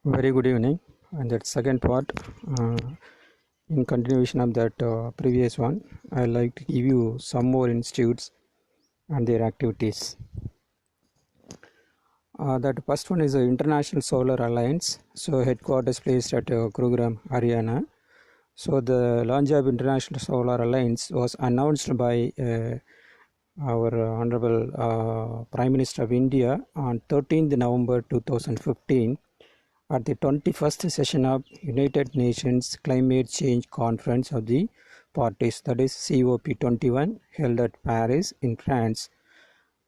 Very good evening. And that second part, uh, in continuation of that previous one, I like to give you some more institutes and their activities. That first one is the International Solar Alliance. So headquarters placed at Gurugram, Haryana. So the launch of International Solar Alliance was announced by our Honorable Prime Minister of India on 13th November 2015 at the 21st session of United Nations Climate Change Conference of the Parties, that is COP21, held at Paris in France.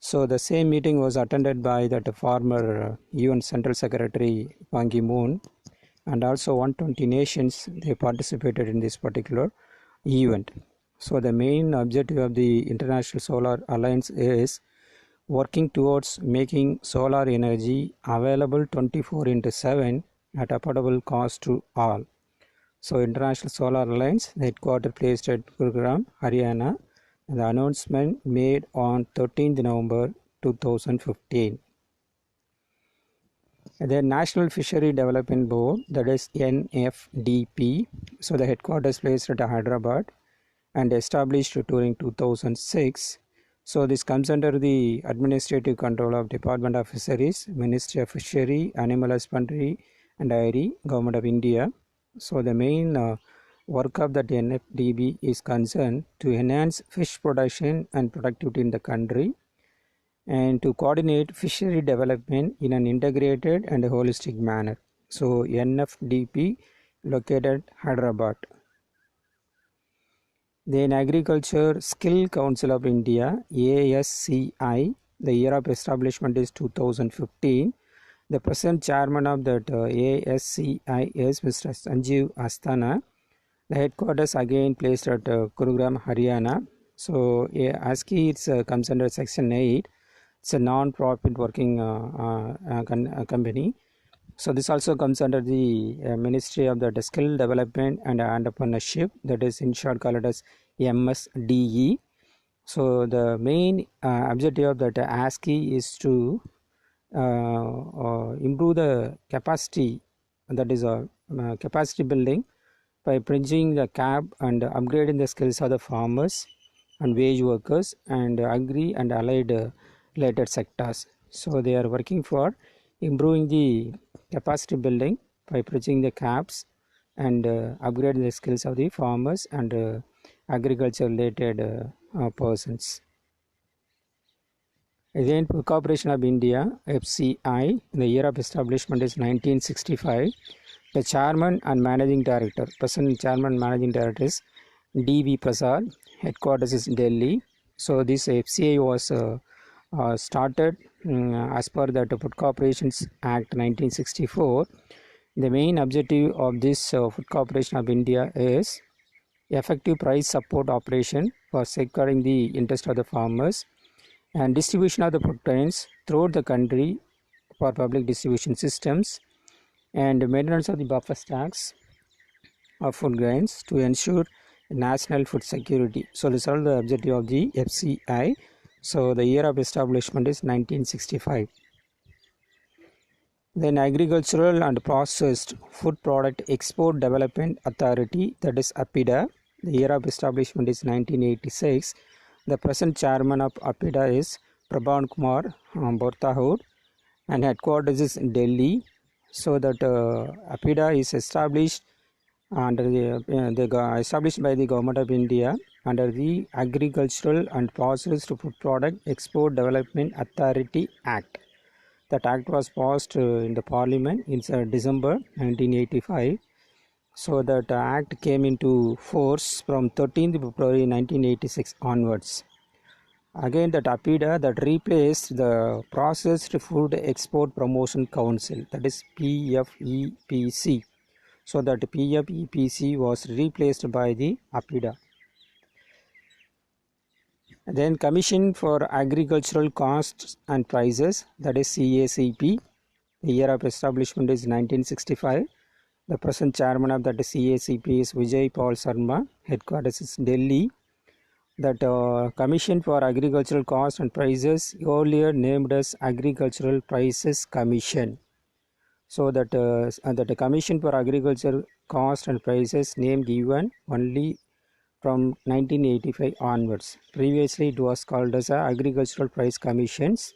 So the same meeting was attended by that former UN Central Secretary Ban Ki-moon, and also 120 nations they participated in this particular event. So the main objective of the International Solar Alliance is working towards making solar energy available 24 into 7 at affordable cost to all. So International Solar Alliance, the headquarters placed at Gurugram, Haryana, and the announcement made on 13th November 2015. The National Fishery Development Board, that is NFDP, so the headquarters placed at Hyderabad and established during 2006. So this comes under the administrative control of Department of Fisheries, Ministry of Fishery, Animal Husbandry and Dairy, Government of India. So the main work of the NFDB is concerned to enhance fish production and productivity in the country and to coordinate fishery development in an integrated and holistic manner. So NFDP located Hyderabad. Then Agriculture Skill Council of India, ASCI, the year of establishment is 2015. The present chairman of that ASCI is Mr. Sanjeev Asthana. The headquarters again placed at Gurugram, Haryana. So ASCI comes under Section 8. It's a non-profit working company. So this also comes under the Ministry of the Skill Development and Entrepreneurship, that is in short called as MSDE. So the main objective of that ASCII is to improve the capacity, that is capacity building by bridging the gap and upgrading the skills of the farmers and wage workers and agri and allied related sectors. So they are working for improving the capacity building by bridging the gaps and upgrading the skills of the farmers and agriculture related persons. Again, Corporation of India, FCI, the year of establishment is 1965. The chairman and managing director, present chairman and managing director is D.V. Prasad, headquarters is Delhi. So this FCI was started as per the Food Corporations Act 1964. The main objective of this Food Corporation of India is effective price support operation for safeguarding the interest of the farmers and distribution of the food grains throughout the country for public distribution systems and maintenance of the buffer stocks of food grains to ensure national food security. So this is all the objective of the FCI. So the year of establishment is 1965. Then Agricultural and Processed Food Product Export Development Authority, that is APIDA. The year of establishment is 1986. The present chairman of APIDA is Prabhan Kumar Borthahood and headquarters is in Delhi. So that APIDA is established under established by the Government of India under the Agricultural and Processed Food Product Export Development Authority Act. That act was passed in the Parliament in December 1985. So that act came into force from 13th February 1986 onwards. Again, that APIDA that replaced the Processed Food Export Promotion Council, that is PFEPC. So that PFEPC was replaced by the APIDA. Then Commission for Agricultural Costs and Prices, that is CACP. The year of establishment is 1965. The present chairman of that CACP is Vijay Paul Sharma. Headquarters is Delhi. That Commission for Agricultural Costs and Prices, earlier named as Agricultural Prices Commission. So that the Commission for Agriculture Cost and Prices name given only from 1985 onwards. Previously, it was called as Agricultural Price Commissions.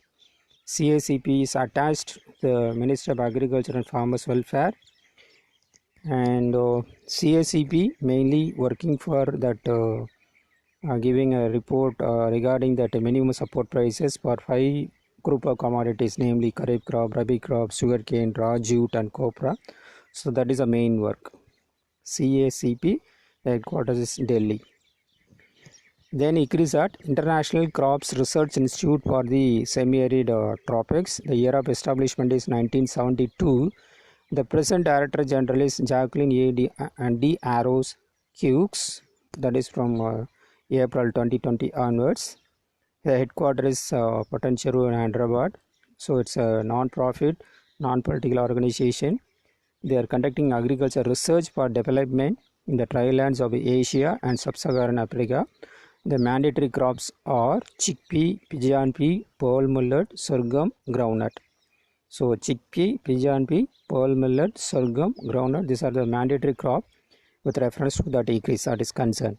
CACP is attached to the Ministry of Agriculture and Farmers Welfare, and CACP mainly working for that giving a report regarding that minimum support prices for 5 group of commodities, namely kharif crop, rabi crop, sugarcane, raw jute and copra. So that is the main work. CACP headquarters is Delhi. Then ICRISAT, International Crops Research Institute for the Semi-Arid Tropics. The year of establishment is 1972. The present Director General is Jacqueline D. Arrows Hughes. That is from April 2020 onwards. The headquarters is Patancheru and Hyderabad. So it's a non-profit, non-political organization. They are conducting agriculture research for development in the trilands of Asia and Sub-Saharan Africa. The mandatory crops are chickpea, pigeon pea, pearl millet, sorghum, groundnut. So chickpea, pigeon pea, pearl millet, sorghum, groundnut, these are the mandatory crop with reference to that ICRISAT is concerned.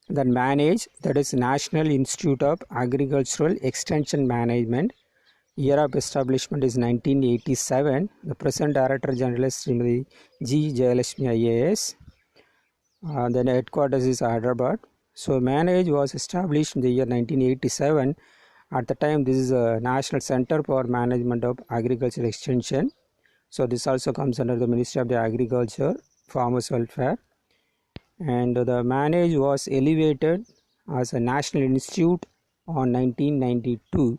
Then manage, that is National Institute of Agricultural Extension Management. Year of establishment is 1987. The present Director General is Srimati G. Jayalakshmi IAS. Then headquarters is Hyderabad. So Manage was established in the year 1987. At the time, this is a National Center for Management of Agricultural Extension. So this also comes under the Ministry of the Agriculture, Farmers Welfare. And the Manage was elevated as a National Institute on 1992,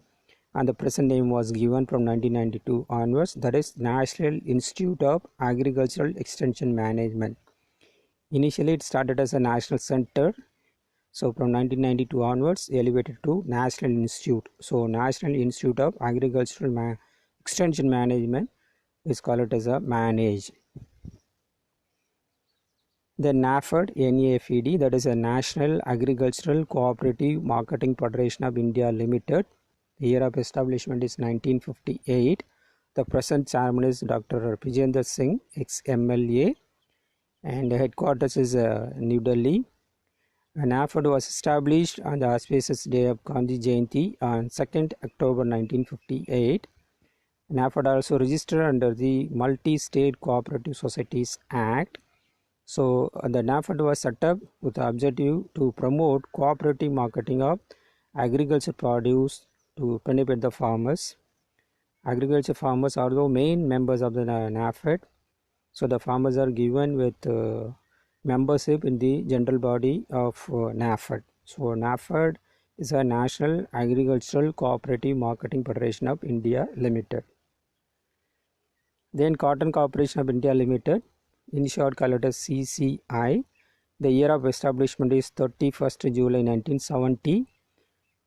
and the present name was given from 1992 onwards, that is National Institute of Agricultural Extension Management. Initially it started as a national center, so from 1992 onwards elevated to National Institute. So National Institute of Agricultural Extension Management is called as a Manage. Then NAFED, NAFED, that is a National Agricultural Cooperative Marketing Federation of India Limited. The year of establishment is 1958. The present chairman is Dr. Vijender Singh, ex-MLA, and the headquarters is New Delhi. NAFED was established on the auspicious day of Gandhi Jayanti on 2nd October 1958. NAFED also registered under the Multi-State Cooperative Societies Act. So the NAFED was set up with the objective to promote cooperative marketing of agriculture produce to benefit the farmers. Agriculture farmers are the main members of the NAFED. So the farmers are given with membership in the general body of NAFED. So NAFED is a National Agricultural Cooperative Marketing Federation of India Limited. Then Cotton Corporation of India Limited, in short called as CCI. The year of establishment is 31st July 1970.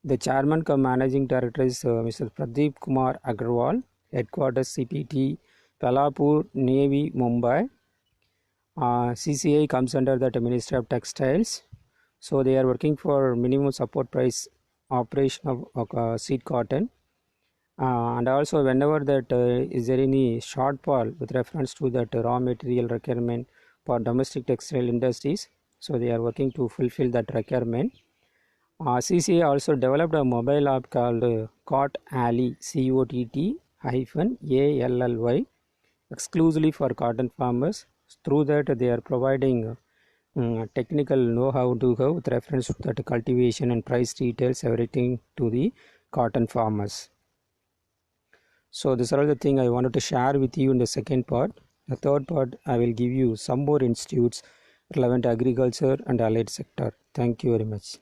The chairman cum managing director is Mr. Pradeep Kumar Agarwal. Headquarters CPT, Palapur, Navy, Mumbai. CCI comes under the Ministry of Textiles. So they are working for minimum support price operation of seed cotton. And also whenever that is there any shortfall with reference to that raw material requirement for domestic textile industries, so they are working to fulfill that requirement. CCA also developed a mobile app called Cot Alley, COTT-ALLY, exclusively for cotton farmers. Through that they are providing technical know-how with reference to that cultivation and price details, everything to the cotton farmers. So these are all the things I wanted to share with you in the second part. The third part, I will give you some more institutes relevant to agriculture and allied sector. Thank you very much.